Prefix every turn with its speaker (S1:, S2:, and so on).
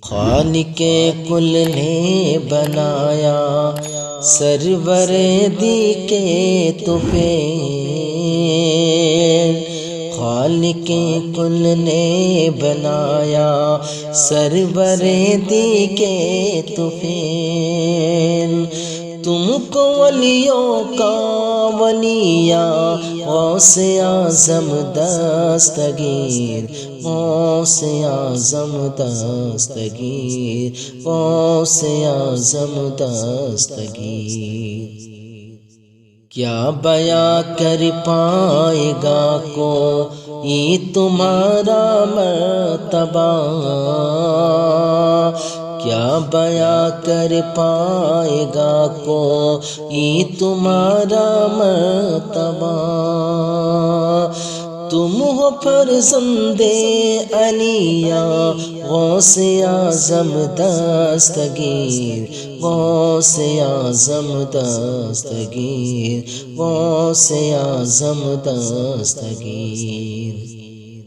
S1: خالق کل نے بنایا سرور دی کے طفیل، خالق کل نے بنایا سرور دی کے طفیل، تم کو ولیوں کا ولییا غوث اعظم دستگیر، غوث اعظم دستگیر، غوث اعظم دستگیر۔ کیا بیاں کر پائے گا کوئی تمہارا مرتبہ، کیا بیاں کر پائے گا کوئی تمہارا مرتبہ، تم ہو فرزند علیٰ غوث اعظم دستگیر، غوث اعظم دستگیر، غوث اعظم دستگیر۔